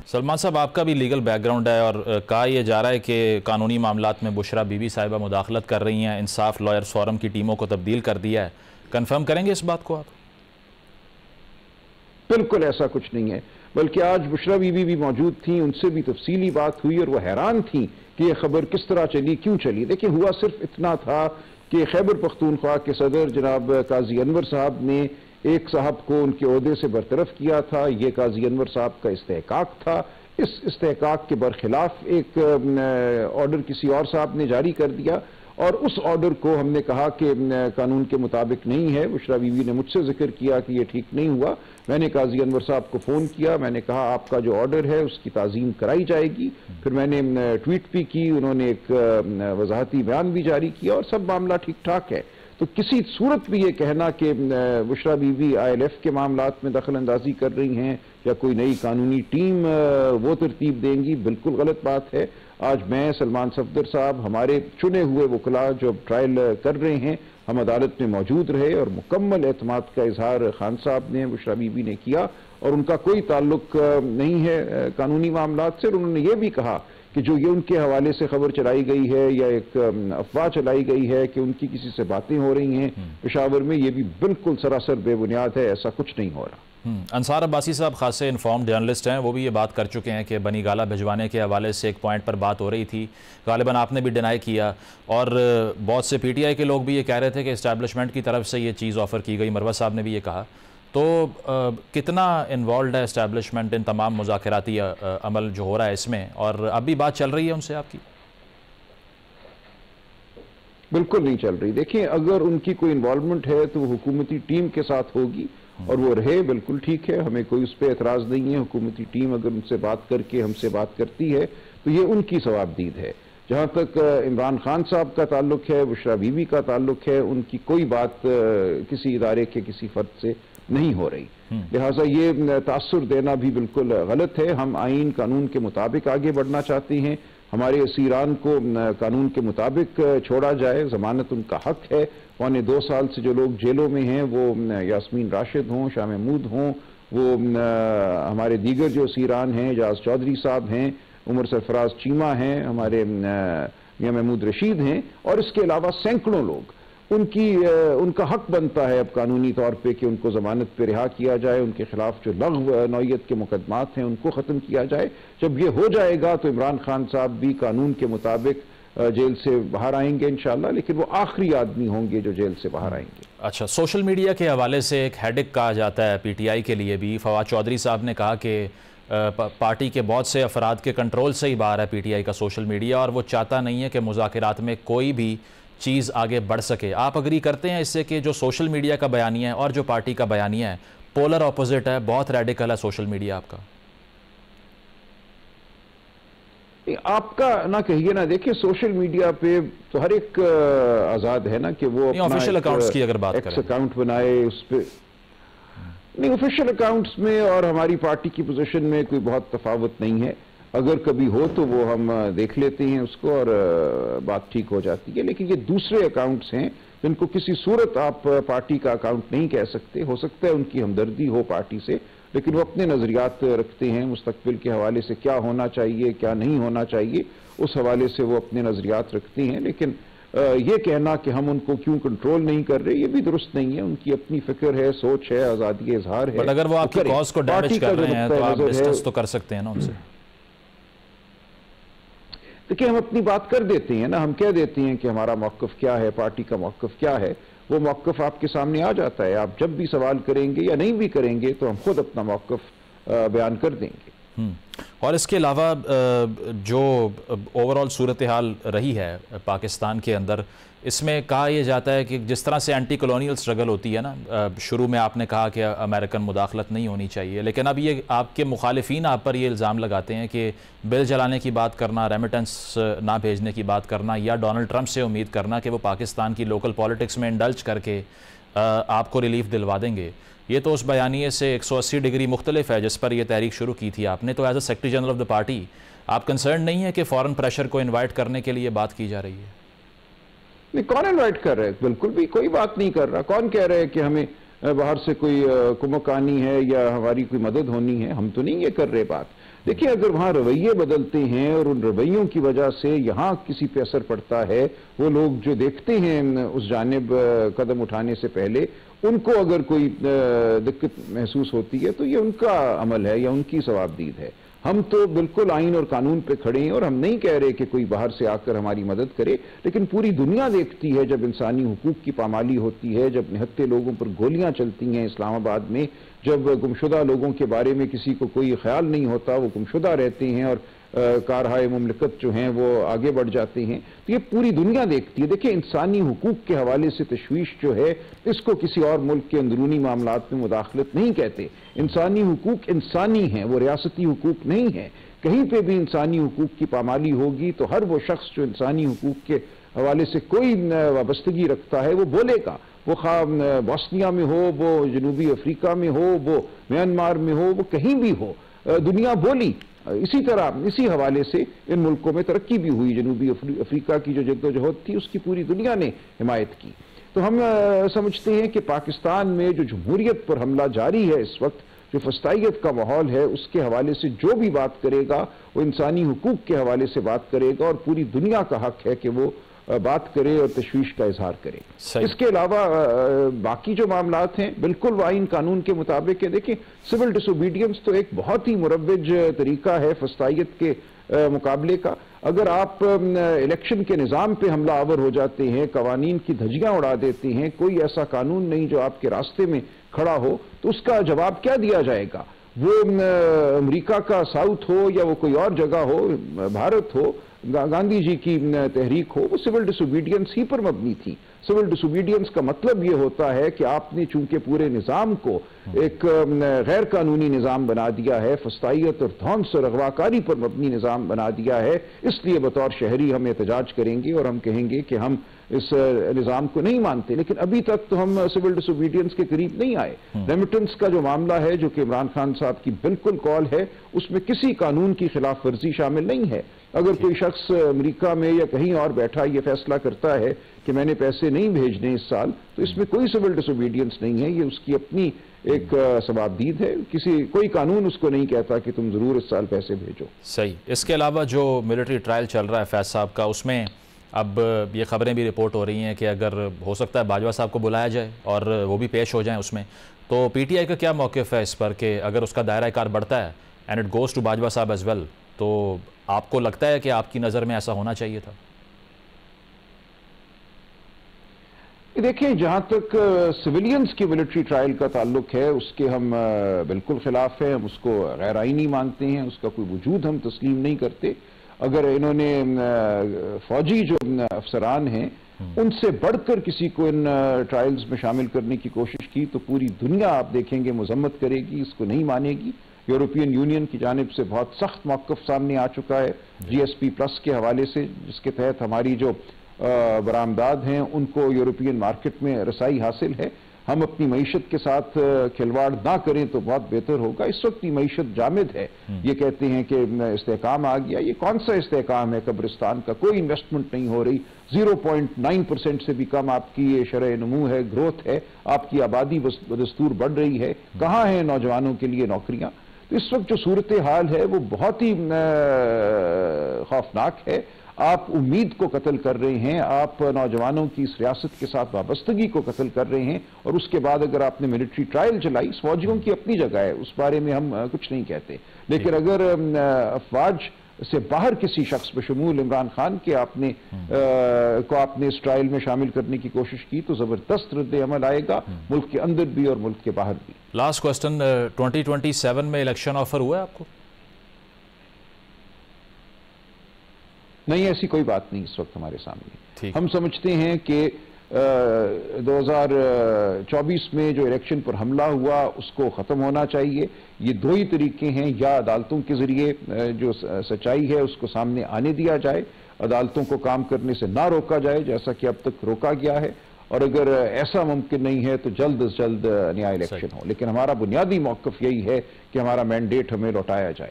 सलमान साहब, आपका भी लीगल बैकग्राउंड है और कहा यह जा रहा है कि कानूनी मामलात में बुशरा बीबी साहिबा मुदाखलत कर रही हैं, इंसाफ लॉयर्स फोरम की टीमों को तब्दील कर दिया है। कंफर्म करेंगे इस बात को आप? बिल्कुल ऐसा कुछ नहीं है, बल्कि आज बुशरा बीबी भी मौजूद थी, उनसे भी तफसीली बात हुई और वह हैरान थी कि यह खबर किस तरह चली, क्यों चली। देखिए, हुआ सिर्फ इतना था कि खैबर पख्तूनख्वा के सदर जनाब काजी अनवर साहब ने एक साहब को उनके ओहदे से बरतरफ किया था। ये काजी अनवर साहब का इस्तेहकाक था। इस इस्तेहकाक के बरखिलाफ एक ऑर्डर किसी और साहब ने जारी कर दिया और उस ऑर्डर को हमने कहा कि कानून के मुताबिक नहीं है। बुशरा बीबी ने मुझसे जिक्र किया कि यह ठीक नहीं हुआ। मैंने काजी अनवर साहब को फ़ोन किया, मैंने कहा आपका जो ऑर्डर है उसकी ताज़ीम कराई जाएगी। फिर मैंने ट्वीट भी की, उन्होंने एक वजाहती बयान भी जारी किया और सब मामला ठीक ठाक है। तो किसी सूरत भी ये कहना कि बुशरा बीबी ILF के मामलात में दखल अंदाजी कर रही हैं या कोई नई कानूनी टीम वो तरतीब देंगी, बिल्कुल गलत बात है। आज मैं, सलमान सफदर साहब, हमारे चुने हुए वकला जो ट्रायल कर रहे हैं, हम अदालत में मौजूद रहे और मुकम्मल एतमाद का इजहार खान साहब ने, बुशरा बीबी ने किया और उनका कोई ताल्लुक नहीं है कानूनी मामलात से। और उन्होंने ये भी कहा कि जो ये उनके हवाले से खबर चलाई गई है या एक अफवाह चलाई गई है कि उनकी किसी से बातें हो रही हैं पेशावर में, ये भी बिल्कुल सरासर बेबुनियाद है, ऐसा कुछ नहीं हो रहा। अंसार अब्बासी साहब खासे इन्फॉर्म्ड जर्नलिस्ट हैं, वो भी ये बात कर चुके हैं कि बनी गाला भिजवाने के हवाले से एक पॉइंट पर बात हो रही थी, गालिबन आपने भी डिनाई किया और बहुत से PTI के लोग भी ये कह रहे थे कि इस्टेब्लिशमेंट की तरफ से ये चीज़ ऑफ़र की गई। मरवा साहब ने भी ये कहा। तो कितना इन्वॉल्व है इस्टेब्लिशमेंट इन तमाम मुज़ाकराती अमल जो हो रहा है इसमें, और अब भी बात चल रही है उनसे आपकी? बिल्कुल नहीं चल रही। देखिए, अगर उनकी कोई इन्वॉल्वमेंट है तो वो हुकूमती टीम के साथ होगी और वो रहे, बिल्कुल ठीक है, हमें कोई उस पर एतराज़ नहीं है। हुकूमती टीम अगर उनसे बात करके हमसे बात करती है तो ये उनकी सवाबदीद है। जहाँ तक इमरान खान साहब का ताल्लुक है, बुशरा बीबी का ताल्लुक है, उनकी कोई बात किसी इदारे के किसी फर्द से नहीं हो रही। लिहाजा ये तासुर देना भी बिल्कुल गलत है। हम आइन कानून के मुताबिक आगे बढ़ना चाहते हैं। हमारे असीरान को कानून के मुताबिक छोड़ा जाए, जमानत उनका हक है। 2.25 साल से जो लोग जेलों में हैं, वो यास्मीन राशिद हों, शाह महमूद हों, वो हमारे दीगर जो असीरान हैं, जाज चौधरी साहब हैं, उमर सरफराज चीमा हैं, हमारे मियां महमूद रशीद हैं, और इसके अलावा सैकड़ों लोग, उनका हक बनता है अब कानूनी तौर पे कि उनको जमानत पे रिहा किया जाए, उनके खिलाफ जो लग़्व नौयत के मुकदमात हैं उनको ख़त्म किया जाए। जब ये हो जाएगा तो इमरान खान साहब भी कानून के मुताबिक जेल से बाहर आएंगे इंशाअल्लाह, लेकिन वो आखिरी आदमी होंगे जो जेल से बाहर आएंगे। अच्छा, सोशल मीडिया के हवाले से एक हेडेक कहा जाता है PTI के लिए भी। फवाद चौधरी साहब ने कहा कि पार्टी के बहुत से अफराद के कंट्रोल से ही बाहर है PTI का सोशल मीडिया और वो चाहता नहीं है कि मुज़ाकरात में कोई भी चीज़ आगे बढ़ सके। आप अग्री करते हैं इससे कि जो सोशल मीडिया का बयानिया है और जो पार्टी का बयानिया है पोलर ऑपोजिट है, बहुत रेडिकल है सोशल मीडिया आपका? आपका ना कहिए ना। देखिए, सोशल मीडिया पे तो हर एक आज़ाद है ना कि वो ऑफिशियल अकाउंट्स की अगर बात करें, अकाउंट बनाए उस पर। नहीं, ऑफिशियल अकाउंट्स में और हमारी पार्टी की पोजीशन में कोई बहुत तफावत नहीं है। अगर कभी हो तो वो हम देख लेते हैं उसको और बात ठीक हो जाती है। लेकिन ये दूसरे अकाउंट्स हैं जिनको किसी सूरत आप पार्टी का अकाउंट नहीं कह सकते। हो सकता है उनकी हमदर्दी हो पार्टी से, लेकिन वो अपने नजरियात रखते हैं मुस्तकबिल के हवाले से, क्या होना चाहिए क्या नहीं होना चाहिए, उस हवाले से वो अपने नजरियात रखते हैं। लेकिन ये कहना कि हम उनको क्यों कंट्रोल नहीं कर रहे, ये भी दुरुस्त नहीं है। उनकी अपनी फिक्र है, सोच है, आजादी इजहार है। बट अगर वो आपकी कॉज को डैमेज कर रहे हैं तो आप डिस्कस तो कर सकते हैं ना उनसे। देखिए, हम अपनी बात कर देते हैं ना, हम कह देते हैं कि हमारा मौक़िफ़ क्या है, पार्टी का मौक़िफ़ क्या है। वो मौक़िफ़ आपके सामने आ जाता है। आप जब भी सवाल करेंगे या नहीं भी करेंगे तो हम खुद अपना मौक़िफ़ बयान कर देंगे। और इसके अलावा जो ओवरऑल सूरत हाल रही है पाकिस्तान के अंदर, इसमें कहा यह जाता है कि जिस तरह से एंटी कॉलोनियल स्ट्रगल होती है ना, शुरू में आपने कहा कि अमेरिकन मुदाखलत नहीं होनी चाहिए, लेकिन अब ये आपके मुखालिफिन आप पर ये इल्ज़ाम लगाते हैं कि बिल जलाने की बात करना, रेमिटेंस ना भेजने की बात करना या डोनाल्ड ट्रंप से उम्मीद करना कि वो पाकिस्तान की लोकल पॉलिटिक्स में इंडल्ज करके आपको रिलीफ दिलवा देंगे, ये तो उस बयानिए से 180 डिग्री मुख्तलिफ है जिस पर यह तहरीक शुरू की थी आपने। तो as a secretary general of the party आप कंसर्न नहीं है कि फॉरेन प्रेशर को इन्वाइट करने के लिए बात की जा रही है? नहीं, कौन इन्वाइट कर रहा है? बिल्कुल भी कोई बात नहीं कर रहा। कौन कह रहा है कि हमें बाहर से कोई कुमक आनी है या हमारी कोई मदद होनी है? हम तो नहीं ये कर रहे बात। देखिए, अगर वहाँ रवैये बदलते हैं और उन रवैयों की वजह से यहाँ किसी पे असर पड़ता है, वो लोग जो देखते हैं उस जानिब कदम उठाने से पहले, उनको अगर कोई दिक्कत महसूस होती है तो ये उनका अमल है या उनकी सवाबदीद है। हम तो बिल्कुल आइन और कानून पे खड़े हैं और हम नहीं कह रहे कि कोई बाहर से आकर हमारी मदद करे, लेकिन पूरी दुनिया देखती है जब इंसानी हुकूक की पामाली होती है, जब निहत्ते लोगों पर गोलियां चलती हैं इस्लामाबाद में, जब गुमशुदा लोगों के बारे में किसी को कोई ख्याल नहीं होता, वो गुमशुदा रहते हैं और कारहाय मुमलिकत जो हैं वो आगे बढ़ जाते हैं, तो ये पूरी दुनिया देखती है। देखिए, इंसानी हुकूक के हवाले से तशवीश जो है, इसको किसी और मुल्क के अंदरूनी मामलात में मुदाखलत नहीं कहते। इंसानी हुकूक इंसानी हैं, वो रियासती हुकूक नहीं है। कहीं पे भी इंसानी हुकूक की पामाली होगी तो हर वो शख्स जो इंसानी हुकूक के हवाले से कोई वाबस्तगी रखता है वो बोलेगा, वो खा बोस्निया में हो, वो जनूबी अफ्रीका में हो, वो म्यांमार में हो, वो कहीं भी हो, दुनिया बोली। इसी तरह इसी हवाले से इन मुल्कों में तरक्की भी हुई। जनूबी अफ्रीका की जो जद्दोजहद थी उसकी पूरी दुनिया ने हिमायत की। तो हम समझते हैं कि पाकिस्तान में जो जमहूरियत पर हमला जारी है इस वक्त, जो फस्तायत का माहौल है, उसके हवाले से जो भी बात करेगा वो इंसानी हुकूक के हवाले से बात करेगा और पूरी दुनिया का हक है कि वो बात करे और तशवीश का इजहार करे। इसके अलावा बाकी जो मामलात हैं बिल्कुल आइन कानून के मुताबिक है। देखिए, सिविल डिसोबीडियंस तो एक बहुत ही मुरव्वज तरीका है फस्तायत के मुकाबले का। अगर आप इलेक्शन के निज़ाम पे हमला आवर हो जाते हैं, कवानीन की धज्जियां उड़ा देते हैं, कोई ऐसा कानून नहीं जो आपके रास्ते में खड़ा हो, तो उसका जवाब क्या दिया जाएगा? वो अमेरिका का साउथ हो या वो कोई और जगह हो, भारत हो, गांधी जी की तहरीक हो, वो सिविल डिसोबीडियंस ही पर मबनी थी। सिविल डिसोबीडियंस का मतलब ये होता है कि आपने चूंकि पूरे निज़ाम को एक गैर कानूनी निज़ाम बना दिया है, फस्तायत और ध्वंस और अगवाकारी पर मबनी निज़ाम बना दिया है, इसलिए बतौर शहरी हम एहतजाज करेंगे और हम कहेंगे कि हम इस निज़ाम को नहीं मानते। लेकिन अभी तक तो हम सिविल डिसोबीडियंस के करीब नहीं आए। रेमिटेंस का जो मामला है, जो कि इमरान खान साहब की बिल्कुल कॉल है, उसमें किसी कानून की खिलाफ वर्जी शामिल नहीं है। अगर कोई शख्स अमेरिका में या कहीं और बैठा ये फैसला करता है कि मैंने पैसे नहीं भेजने इस साल, तो इसमें कोई सिविल डिसोबीडियंस नहीं है, ये उसकी अपनी एक सवाबदीद है। कोई कानून उसको नहीं कहता कि तुम जरूर इस साल पैसे भेजो। सही। इसके अलावा जो मिलिट्री ट्रायल चल रहा है फैज साहब का, उसमें अब ये खबरें भी रिपोर्ट हो रही हैं कि अगर हो सकता है बाजवा साहब को बुलाया जाए और वो भी पेश हो जाएं उसमें, तो पीटीआई का क्या मौक़िफ़ है इस पर कि अगर उसका दायरा कार बढ़ता है and it goes to Bajwa साहब एज वेल, तो आपको लगता है कि आपकी नज़र में ऐसा होना चाहिए था? देखिए, जहां तक सिविलियंस की मिलिट्री ट्रायल का ताल्लुक है, उसके हम बिल्कुल खिलाफ हैं, हम उसको गैर आईनी मानते हैं, उसका कोई वजूद हम तस्लीम नहीं करते। अगर इन्होंने फौजी जो अफसरान हैं उनसे बढ़कर किसी को इन ट्रायल्स में शामिल करने की कोशिश की तो पूरी दुनिया आप देखेंगे मजम्मत करेगी, इसको नहीं मानेगी। यूरोपियन यूनियन की जानिब से बहुत सख्त मौक़िफ़ सामने आ चुका है GSP प्लस के हवाले से, जिसके तहत हमारी जो बरामदाद हैं उनको यूरोपियन मार्केट में रसाई हासिल है। हम अपनी मईशत के साथ खिलवाड़ ना करें तो बहुत बेहतर होगा। इस वक्त की मईशत जामिद है, ये कहते हैं कि इस्तेहकाम आ गया। ये कौन सा इस्तेहकाम है? कब्रिस्तान का कोई इन्वेस्टमेंट नहीं हो रही, 0.9% से भी कम आपकी ये शरह नमू है, ग्रोथ है, आपकी आबादी बदस्तूर बढ़ रही है। कहाँ है नौजवानों के लिए नौकरियां? तो इस वक्त जो सूरत हाल है वो बहुत ही खौफनाक है। आप उम्मीद को कत्ल कर रहे हैं, आप नौजवानों की इस रियासत के साथ वाबस्तगी को कत्ल कर रहे हैं, और उसके बाद अगर आपने मिलिट्री ट्रायल चलाई, फौजियों की अपनी जगह है, उस बारे में हम कुछ नहीं कहते। लेकिन अगर अफवाज से बाहर किसी शख्स बशमूल इमरान खान के आपने इस ट्रायल में शामिल करने की कोशिश की तो जबरदस्त रद्द अमल आएगा, मुल्क के अंदर भी और मुल्क के बाहर भी। लास्ट क्वेश्चन, 2027 में इलेक्शन ऑफर हुआ है आपको? नहीं, ऐसी कोई बात नहीं इस वक्त हमारे सामने। हम समझते हैं कि 2024 में जो इलेक्शन पर हमला हुआ उसको ख़त्म होना चाहिए। ये दो ही तरीके हैं, या अदालतों के ज़रिए जो सच्चाई है उसको सामने आने दिया जाए, अदालतों को काम करने से ना रोका जाए जैसा कि अब तक रोका गया है, और अगर ऐसा मुमकिन नहीं है तो जल्द अज जल्द नया इलेक्शन हो। लेकिन हमारा बुनियादी मौक़िफ़ यही है कि हमारा मैंडेट हमें लौटाया जाए।